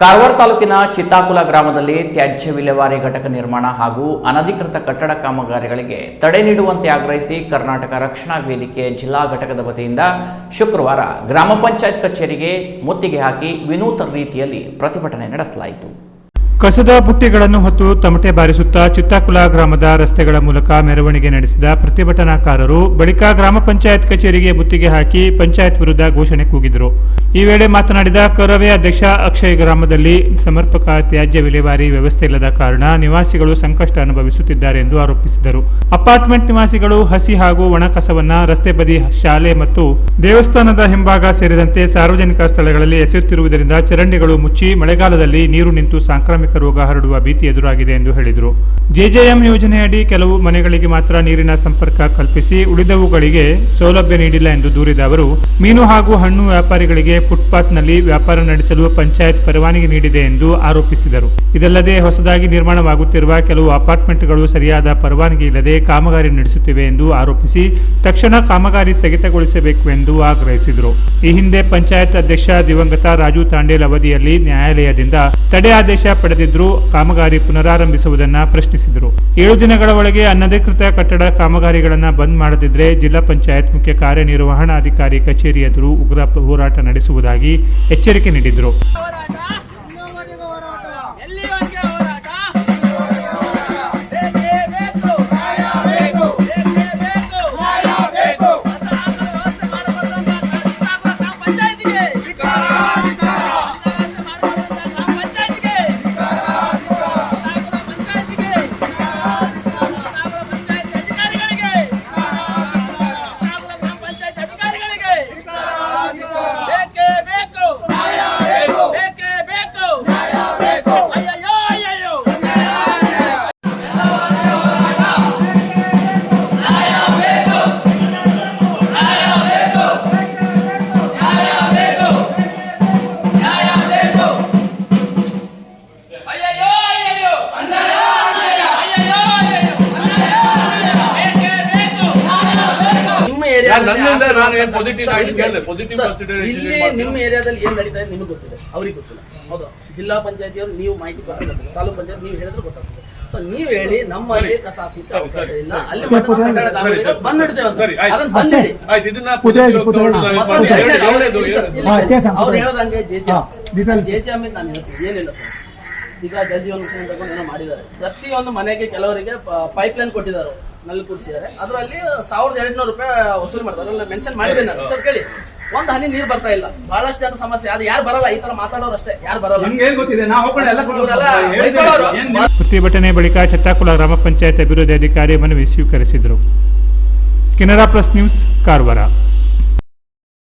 ಕಾರವಾರ ತಾಲೂಕಿನ ಚಿತ್ತಾಕುಲ ಗ್ರಾಮದಲ್ಲಿ ತ್ಯಾಜ್ಯ ವಿಲೇವಾರಿ ಘಟಕ ನಿರ್ಮಾಣ ಹಾಗೂ ಅನಧಿಕೃತ ಕಟ್ಟಡ ಕಾಮಗಾರಿಗಳಿಗೆ ತಡೆ ನೀಡುವಂತೆ ಆಗ್ರಹಿಸಿ ಕರ್ನಾಟಕ ರಕ್ಷಣಾ ವೇದಿಕೆ ಜಿಲ್ಲಾ ಘಟಕದ ವತಿಯಿಂದ ಶುಕ್ರವಾರ ಗ್ರಾಮ ಪಂಚಾಯತ್ ಕಚೇರಿಗೆ ಮುತ್ತಿಗೆ ಹಾಕಿ ವಿನೂತನ ರೀತಿಯಲ್ಲಿ ಪ್ರತಿಭಟನೆ ನಡೆಸಲಾಯಿತು. ಕಸದ ಬುಟ್ಟಿಗಳನ್ನು ಹೊತ್ತು ತಮಟೆ ಬಾರಿಸುತ್ತಾ ಚಿತ್ತಾಕುಲ ಗ್ರಾಮದ ರಸ್ತೆಗಳ ಮೂಲಕ ಮೆರವಣಿಗೆ ನಡೆಸಿದ ಪ್ರತಿಭಟನಾಕಾರರು ಬಳಿಕ ಗ್ರಾಮ ಪಂಚಾಯತ್ ಕಚೇರಿಗೆ ಮುತ್ತಿಗೆ ಹಾಕಿ ಪಂಚಾಯತ್ ವಿರುದ್ಧ ಘೋಷಣೆ ಕೂಗಿದರು. ಈ ವೇಳೆ ಮಾತನಾಡಿದ ಕರವೇ ಅಧ್ಯಕ್ಷ ಅಕ್ಷಯ್, ಗ್ರಾಮದಲ್ಲಿ ಸಮರ್ಪಕ ತ್ಯಾಜ್ಯ ವಿಲೇವಾರಿ ವ್ಯವಸ್ಥೆ ಇಲ್ಲದ ಕಾರಣ ನಿವಾಸಿಗಳು ಸಂಕಷ್ಟ ಅನುಭವಿಸುತ್ತಿದ್ದಾರೆ ಎಂದು ಆರೋಪಿಸಿದರು. ಅಪಾರ್ಟ್ಮೆಂಟ್ ನಿವಾಸಿಗಳು ಹಸಿ ಹಾಗೂ ಒಣ ಕಸವನ್ನ ರಸ್ತೆ ಬದಿ, ಶಾಲೆ ಮತ್ತು ದೇವಸ್ಥಾನದ ಹಿಂಭಾಗ ಸೇರಿದಂತೆ ಸಾರ್ವಜನಿಕ ಸ್ಥಳಗಳಲ್ಲಿ ಎಸೆಯುತ್ತಿರುವುದರಿಂದ ಚರಂಡಿಗಳು ಮುಚ್ಚಿ ಮಳೆಗಾಲದಲ್ಲಿ ನೀರು ನಿಂತು ಸಾಂಕ್ರಾಮಿಕ ರೋಗ ಹರಡುವ ಭೀತಿ ಎದುರಾಗಿದೆ ಎಂದು ಹೇಳಿದರು. ಜೆಜೆಎಂ ಯೋಜನೆಯಡಿ ಕೆಲವು ಮನೆಗಳಿಗೆ ಮಾತ್ರ ನೀರಿನ ಸಂಪರ್ಕ ಕಲ್ಪಿಸಿ ಉಳಿದವುಗಳಿಗೆ ಸೌಲಭ್ಯ ನೀಡಿಲ್ಲ ಎಂದು ದೂರಿದ ಅವರು, ಮೀನು ಹಾಗೂ ಹಣ್ಣು ವ್ಯಾಪಾರಿಗಳಿಗೆ ಫುಟ್ಪಾತ್ನಲ್ಲಿ ವ್ಯಾಪಾರ ನಡೆಸಲು ಪಂಚಾಯತ್ ಪರವಾನಗಿ ನೀಡಿದೆ ಎಂದು ಆರೋಪಿಸಿದರು. ಇದಲ್ಲದೆ ಹೊಸದಾಗಿ ನಿರ್ಮಾಣವಾಗುತ್ತಿರುವ ಕೆಲವು ಅಪಾರ್ಟ್ಮೆಂಟ್ಗಳು ಸರಿಯಾದ ಪರವಾನಗಿ ಇಲ್ಲದೆ ಕಾಮಗಾರಿ ನಡೆಸುತ್ತಿವೆ ಎಂದು ಆರೋಪಿಸಿ ತಕ್ಷಣ ಕಾಮಗಾರಿ ಸ್ಥಗಿತಗೊಳಿಸಬೇಕು ಎಂದು ಆಗ್ರಹಿಸಿದರು. ಈ ಹಿಂದೆ ಪಂಚಾಯತ್ ಅಧ್ಯಕ್ಷ ದಿವಂಗತ ರಾಜು ತಾಂಡೇಲ್ ಅವಧಿಯಲ್ಲಿ ನ್ಯಾಯಾಲಯದಿಂದ ತಡೆ ಆದೇಶ ಪಡೆದಿದ್ದರೂ ಕಾಮಗಾರಿ ಪುನರಾರಂಭಿಸುವುದನ್ನು ಪ್ರಶ್ನಿಸಿದರು. 7 ದಿನಗಳ ಒಳಗೆ ಅನಧಿಕೃತ ಕಟ್ಟಡ ಕಾಮಗಾರಿಗಳನ್ನು ಬಂದ್ ಮಾಡದಿದ್ದರೆ ಜಿಲ್ಲಾ ಪಂಚಾಯತ್ ಮುಖ್ಯ ಕಾರ್ಯನಿರ್ವಹಣಾಧಿಕಾರಿ ಕಚೇರಿ ಎದುರು ಉಗ್ರ ಹೋರಾಟ ನಡೆಸುವುದಾಗಿ ಎಚ್ಚರಿಕೆ ನೀಡಿದರು. ನಿಮ್ಮ ಏರಿಯಾದಲ್ಲಿ ಏನ್ ನಡೀತಾ ಇದೆ ನಿಮಗೆ ಗೊತ್ತಿದೆ, ಅವ್ರಿಗೆ ಗೊತ್ತಿಲ್ಲ. ಹೌದಾ? ಜಿಲ್ಲಾ ಪಂಚಾಯತಿಯವರು ನೀವು ಮಾಹಿತಿ ಕೊಟ್ಟರೆ ಗೊತ್ತಿಲ್ಲ, ತಾಲೂಕ್ ಪಂಚಾಯತ್ ನೀವು ಹೇಳಿದ್ರೆ ಗೊತ್ತಾಗ್ತದೆ. ಸೊ ನೀವು ಹೇಳಿ ನಮ್ಮಲ್ಲಿ ಕಸ ಹಾಕಲಿಕ್ಕೆ ಅವಕಾಶ ಇಲ್ಲ, ಅಲ್ಲಿ ಬಂದ್ ಹಿಡ್ತೇವೆ ಅಂತ ಅದನ್ನ ಬಂದಿಡಿ. ಅವ್ರು ಹೇಳೋದಂಗೆ ಜೆಜೆಎಂ ನಾನು ಹೇಳ್ತೀನಿ, ಏನಿಲ್ಲ ಸರ್. ಈಗ ಜಲ್ ಜೀವನ್ ಮಿಷನ್ ತಗೊಂಡು ಏನೋ ಮಾಡಿದ್ದಾರೆ. ಪ್ರತಿಯೊಂದು ಮನೆಗೆ ಕೆಲವರಿಗೆ ಪೈಪ್ ಲೈನ್ ಕೊಟ್ಟಿದ್ದಾರೆ, ನಲ್ಲಿ ಕೂರಿಸಿದ್ದಾರೆ. ಅದರಲ್ಲಿ 1200 ರೂಪಾಯಿ ವಸೂಲಿ ಮಾಡ್ತಾರೆ. ಅದರಲ್ಲಿ ಮೆನ್ಷನ್ ಮಾಡಿದ್ದೇನೆ ನಾನು. ಸರ್ ಕೇಳಿ, ಒಂದು ಹನಿ ನೀರು ಬರ್ತಾ ಇಲ್ಲ. ಬಹಳಷ್ಟು ಜನ ಸಮಸ್ಯೆ. ಅದು ಯಾರು ಬರಲ್ಲ, ಈ ತರ ಮಾತಾಡೋರು ಅಷ್ಟೇ, ಯಾರು ಬರಲ್ಲ. ಪ್ರತಿಭಟನೆ ಬಳಿಕ ಚಿತ್ತಾಕುಲ ಗ್ರಾಮ ಪಂಚಾಯತ್ ಅಭಿವೃದ್ಧಿ ಅಧಿಕಾರಿ ಮನವಿ ಸ್ವೀಕರಿಸಿದರು. Canara plus news, Karwar.